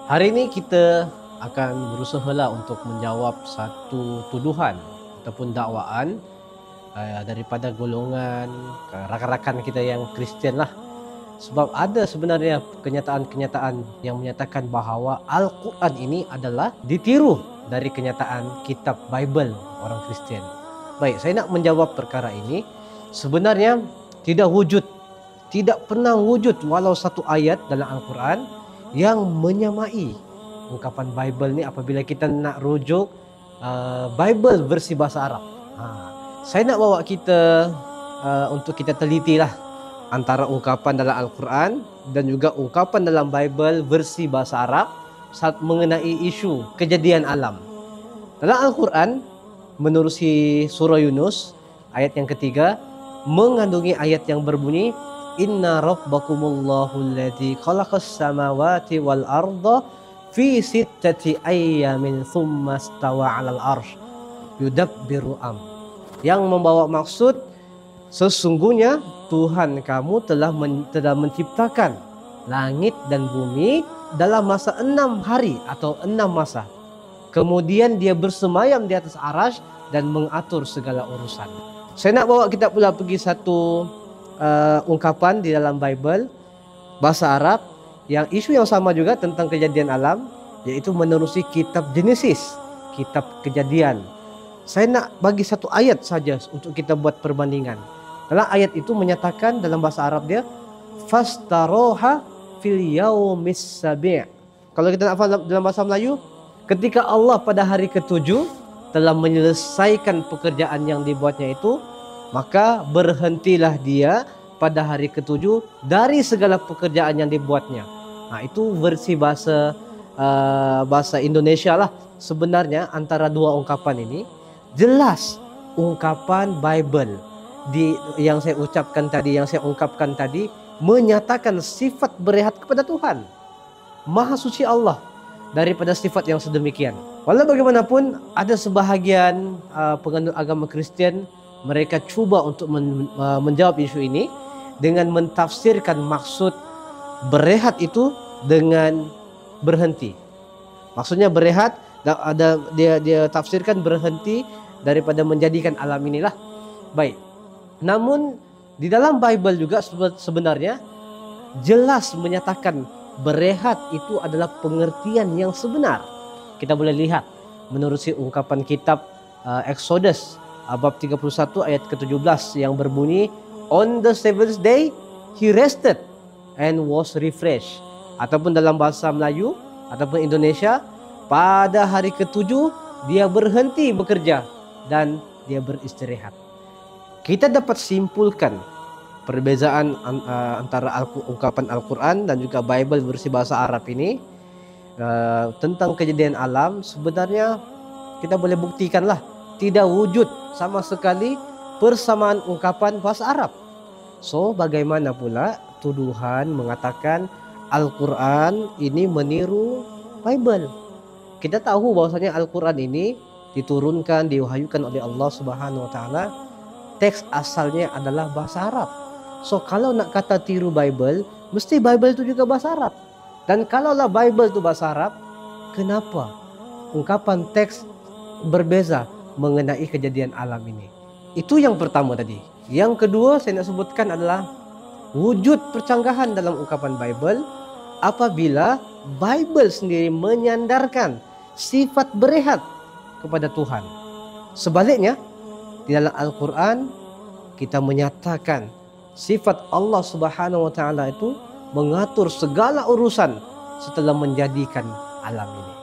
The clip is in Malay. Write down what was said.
Hari ini kita akan berusahalah untuk menjawab satu tuduhan ataupun dakwaan daripada golongan rakan-rakan kita yang Kristian lah. Sebab ada sebenarnya kenyataan-kenyataan yang menyatakan bahawa Al-Quran ini adalah ditiru dari kenyataan kitab Bible orang Kristian. Baik, saya nak menjawab perkara ini. Sebenarnya tidak pernah wujud walau satu ayat dalam Al-Quran yang menyamai ungkapan Bible ni apabila kita nak rujuk Bible versi bahasa Arab. Saya nak bawa kita untuk kita telitilah antara ungkapan dalam Al-Quran dan juga ungkapan dalam Bible versi bahasa Arab saat mengenai isu kejadian alam. Dalam Al-Quran, menerusi surah Yunus, ayat yang ketiga, mengandungi ayat yang berbunyi, Inna rabbakumullahu alladhi khalaqas samawati wal arda fi sittati ayyamin thumma stawa 'alal arsh yudabbiru yang membawa maksud sesungguhnya Tuhan kamu telah menciptakan langit dan bumi dalam masa 6 hari atau 6 masa. Kemudian dia bersemayam di atas arasy dan mengatur segala urusan. Saya nak bawa kita pula pergi satu ungkapan di dalam Bible bahasa Arab yang isu yang sama juga tentang kejadian alam, iaitu menerusi kitab Genesis, kitab Kejadian. Saya nak bagi satu ayat saja untuk kita buat perbandingan. Dalam ayat itu menyatakan dalam bahasa Arab dia fastaroha fil yaumis sabi'. Kalau kita nak faham dalam bahasa Melayu, ketika Allah pada hari ke-7 telah menyelesaikan pekerjaan yang dibuatnya itu, maka berhentilah dia pada hari ke-7 dari segala pekerjaan yang dibuatnya. Itu versi bahasa Indonesia lah. Sebenarnya antara dua ungkapan ini jelas ungkapan Bible yang saya ungkapkan tadi menyatakan sifat berehat kepada Tuhan. Maha suci Allah daripada sifat yang sedemikian. Walau bagaimanapun, ada sebahagian penganut agama Kristian, mereka cuba untuk menjawab isu ini dengan mentafsirkan maksud berehat itu dengan berhenti. Maksudnya berehat, dia tafsirkan berhenti daripada menjadikan alam inilah. Baik. Namun di dalam Bible juga sebenarnya jelas menyatakan berehat itu adalah pengertian yang sebenar. Kita boleh lihat menerusi ungkapan kitab Exodus bab 31 ayat ke-17 yang berbunyi, On the seventh day he rested and was refreshed. Ataupun dalam bahasa Melayu ataupun Indonesia, pada hari ke-7 dia berhenti bekerja dan dia beristirahat. Kita dapat simpulkan perbezaan antara ungkapan Al-Quran dan juga Bible versi bahasa Arab ini tentang kejadian alam. Sebenarnya kita boleh buktikanlah tidak wujud sama sekali persamaan ungkapan bahasa Arab. So bagaimana pula tuduhan mengatakan Al-Quran ini meniru Bible? Kita tahu bahwasanya Al-Quran ini diturunkan, diwahyukan oleh Allah Subhanahu wa taala. Teks asalnya adalah bahasa Arab. So kalau nak kata tiru Bible, mesti Bible itu juga bahasa Arab. Dan kalaulah Bible itu bahasa Arab, kenapa ungkapan teks berbeza mengenai kejadian alam ini? Itu yang pertama tadi. Yang kedua saya nak sebutkan adalah wujud percanggahan dalam ungkapan Bible apabila Bible sendiri menyandarkan sifat berehat kepada Tuhan. Sebaliknya, di dalam Al-Quran kita menyatakan sifat Allah Subhanahu wa taala itu mengatur segala urusan setelah menjadikan alam ini.